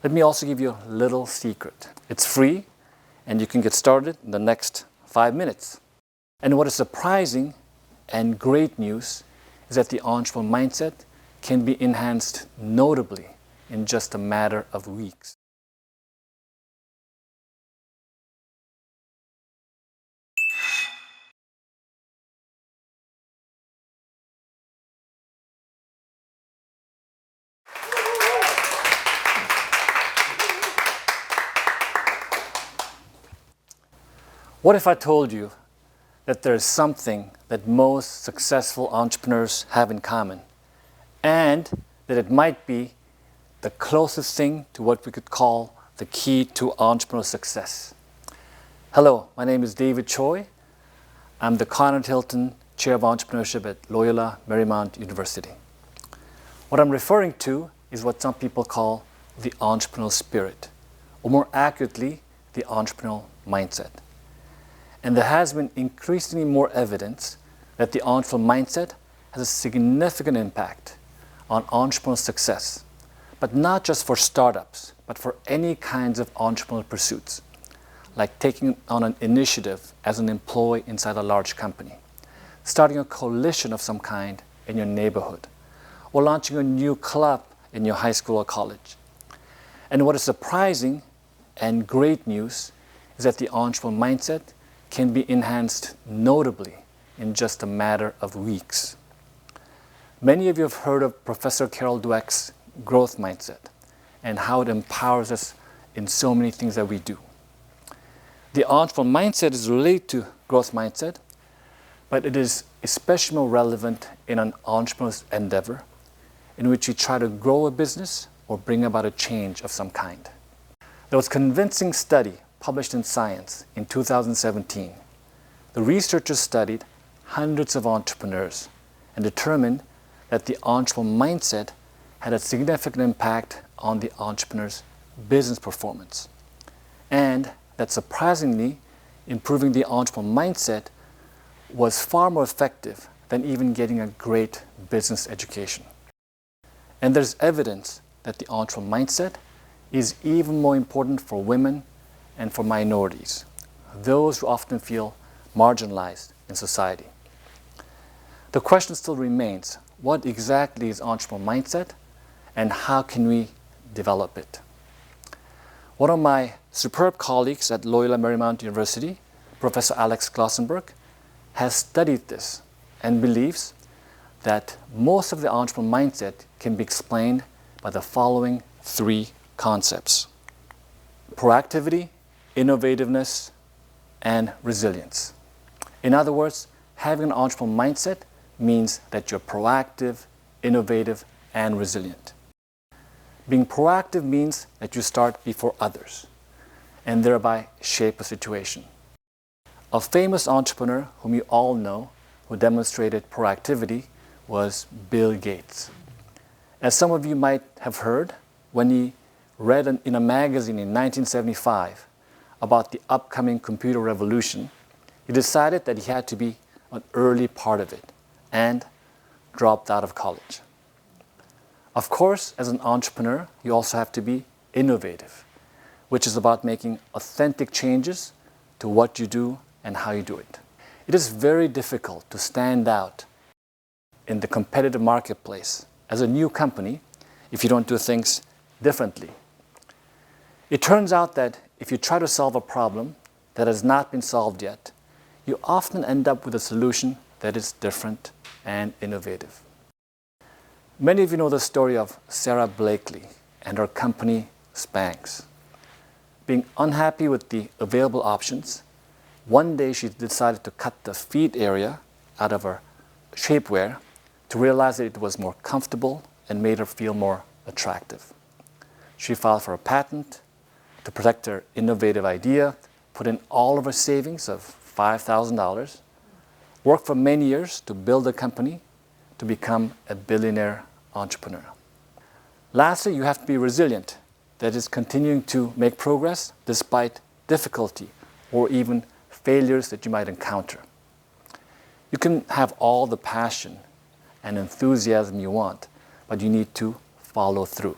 Let me also give you a little secret. It's free, and you can get started in the next 5 minutes. And what is surprising and great news is that the entrepreneurial mindset can be enhanced notably in just a matter of weeks. What if I told you that there is something that most successful entrepreneurs have in common, and that it might be the closest thing to what we could call the key to entrepreneurial success? Hello, my name is David Choi. I'm the Carnegie Hilton Chair of Entrepreneurship at Loyola Marymount University. What I'm referring to is what some people call the entrepreneurial spirit, or more accurately, the entrepreneurial mindset. And there has been increasingly more evidence that the entrepreneurial mindset has a significant impact on entrepreneurial success, but not just for startups, but for any kinds of entrepreneurial pursuits, like taking on an initiative as an employee inside a large company, starting a coalition of some kind in your neighborhood, or launching a new club in your high school or college. And what is surprising and great news is that the entrepreneurial mindset can be enhanced notably in just a matter of weeks. Many of you have heard of Professor Carol Dweck's growth mindset and how it empowers us in so many things that we do. The entrepreneurial mindset is related to growth mindset, but it is especially more relevant in an entrepreneurial endeavor in which you try to grow a business or bring about a change of some kind. There was a convincing study published in Science in 2017. The researchers studied hundreds of entrepreneurs and determined that the entrepreneurial mindset had a significant impact on the entrepreneur's business performance, and that surprisingly, improving the entrepreneurial mindset was far more effective than even getting a great business education. And there's evidence that the entrepreneurial mindset is even more important for women and for minorities, those who often feel marginalized in society. The question still remains, what exactly is entrepreneurial mindset and how can we develop it? One of my superb colleagues at Loyola Marymount University, Professor Alex Glossenberg, has studied this and believes that most of the entrepreneurial mindset can be explained by the following 3 concepts: proactivity, innovativeness, and resilience. In other words, having an entrepreneurial mindset means that you're proactive, innovative, and resilient. Being proactive means that you start before others and thereby shape a situation. A famous entrepreneur whom you all know who demonstrated proactivity was Bill Gates. As some of you might have heard, when he read in a magazine in 1975 about the upcoming computer revolution, he decided that he had to be an early part of it and dropped out of college. Of course, as an entrepreneur, you also have to be innovative, which is about making authentic changes to what you do and how you do it. It is very difficult to stand out in the competitive marketplace as a new company if you don't do things differently. It turns out that if you try to solve a problem that has not been solved yet, you often end up with a solution that is different and innovative. Many of you know the story of Sarah Blakely and her company Spanx. Being unhappy with the available options, one day she decided to cut the feet area out of her shapewear to realize that it was more comfortable and made her feel more attractive. She filed for a patent to protect her innovative idea, put in all of her savings of $5,000, worked for many years to build a company to become a billionaire entrepreneur. Lastly, you have to be resilient. That is, continuing to make progress despite difficulty or even failures that you might encounter. You can have all the passion and enthusiasm you want, but you need to follow through.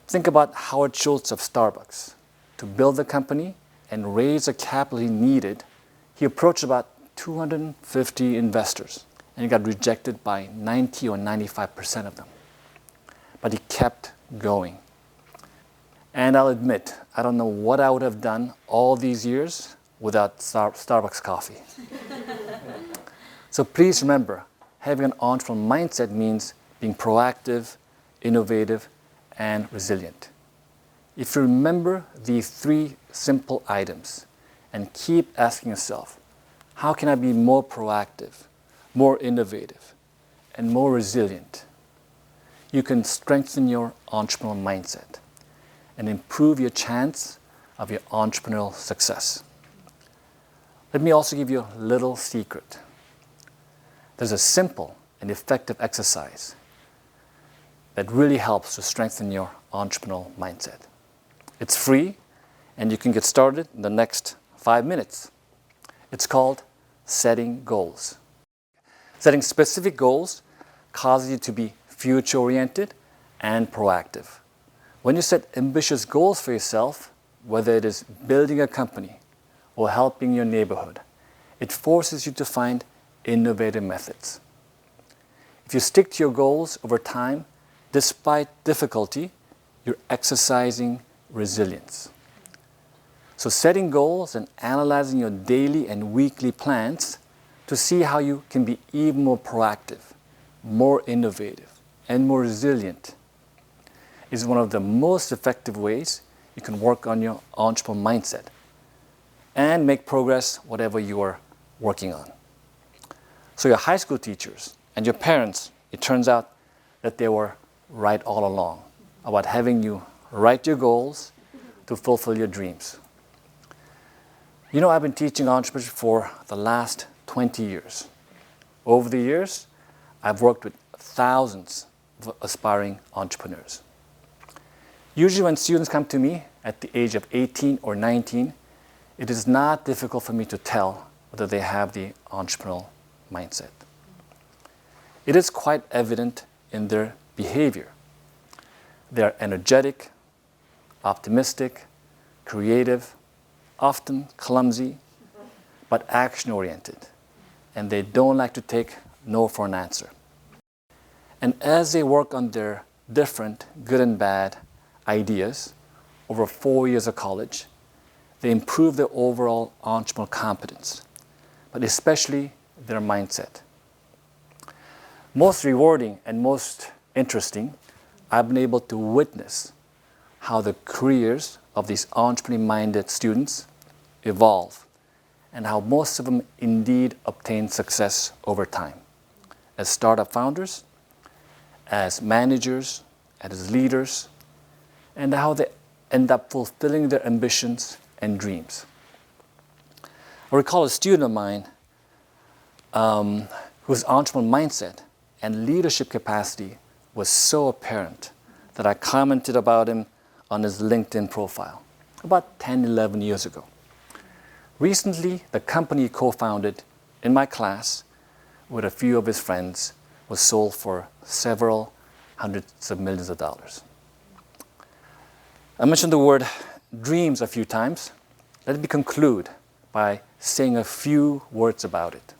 Think about Howard Schultz of Starbucks. To build the company and raise the capital he needed, he approached about 250 investors, and he got rejected by 90 or 95% of them. But he kept going. And I'll admit, I don't know what I would have done all these years without Starbucks coffee. So please remember, having an entrepreneurial mindset means being proactive, innovative, and resilient. If you remember these 3 simple items and keep asking yourself, how can I be more proactive, more innovative, and more resilient? You can strengthen your entrepreneurial mindset and improve your chance of your entrepreneurial success. Let me also give you a little secret. There's a simple and effective exercise that really helps to strengthen your entrepreneurial mindset. It's free, and you can get started in the next 5 minutes. It's called setting goals. Setting specific goals causes you to be future-oriented and proactive. When you set ambitious goals for yourself, whether it is building a company or helping your neighborhood, it forces you to find innovative methods. If you stick to your goals over time, despite difficulty, you're exercising resilience. So setting goals and analyzing your daily and weekly plans to see how you can be even more proactive, more innovative, and more resilient is one of the most effective ways you can work on your entrepreneurial mindset and make progress whatever you are working on. So your high school teachers and your parents, it turns out that they were right all along about having you write your goals to fulfill your dreams. You know, I've been teaching entrepreneurship for the last 20 years. Over the years, I've worked with thousands of aspiring entrepreneurs. Usually when students come to me at the age of 18 or 19, it is not difficult for me to tell whether they have the entrepreneurial mindset. It is quite evident in their behavior. They are energetic, optimistic, creative, often clumsy, but action-oriented, and they don't like to take no for an answer. And as they work on their different good and bad ideas over 4 years of college, they improve their overall entrepreneurial competence, but especially their mindset. Most rewarding and most interesting, I've been able to witness how the careers of these entrepreneurial-minded students evolve and how most of them indeed obtain success over time as startup founders, as managers, as leaders, and how they end up fulfilling their ambitions and dreams. I recall a student of mine whose entrepreneurial mindset and leadership capacity was so apparent that I commented about him on his LinkedIn profile about 10, 11 years ago. Recently, the company he co-founded in my class with a few of his friends was sold for several hundreds of millions of dollars. I mentioned the word dreams a few times. Let me conclude by saying a few words about it.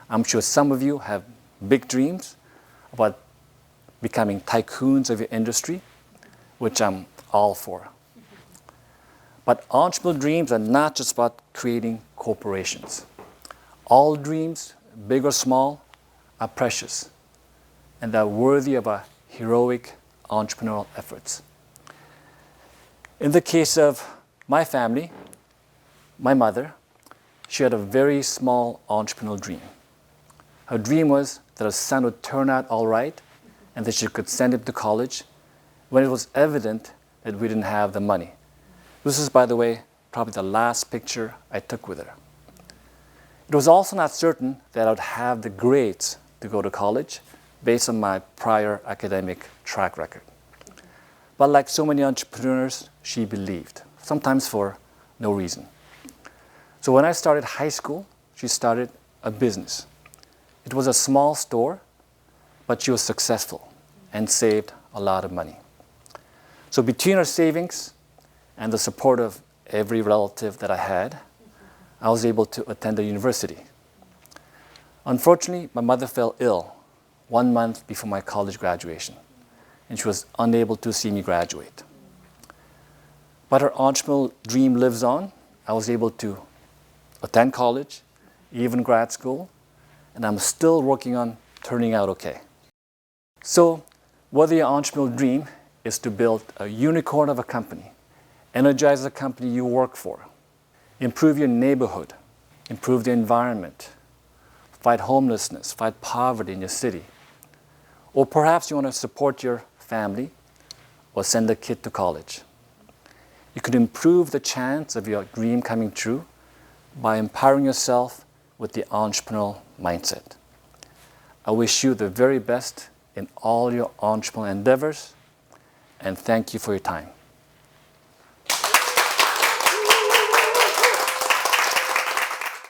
I'm sure some of you have big dreams about becoming tycoons of your industry, which I'm all for. But entrepreneurial dreams are not just about creating corporations. All dreams, big or small, are precious and are worthy of a heroic entrepreneurial efforts. In the case of my family, my mother, she had a very small entrepreneurial dream. Her dream was that her son would turn out all right and that she could send him to college when it was evident that we didn't have the money. This is, by the way, probably the last picture I took with her. It was also not certain that I would have the grades to go to college based on my prior academic track record. But like so many entrepreneurs, she believed, sometimes for no reason. So when I started high school, she started a business. It was a small store, but she was successful and saved a lot of money. So between her savings and the support of every relative that I had, I was able to attend the university. Unfortunately, my mother fell ill 1 month before my college graduation, and she was unable to see me graduate. But her entrepreneurial dream lives on. I was able to attend college, even grad school, and I'm still working on turning out okay. So, whether your entrepreneurial dream is to build a unicorn of a company, energize the company you work for, improve your neighborhood, improve the environment, fight homelessness, fight poverty in your city, or perhaps you want to support your family or send a kid to college. You could improve the chance of your dream coming true by empowering yourself with the entrepreneurial mindset. I wish you the very best in all your entrepreneurial endeavors, and thank you for your time.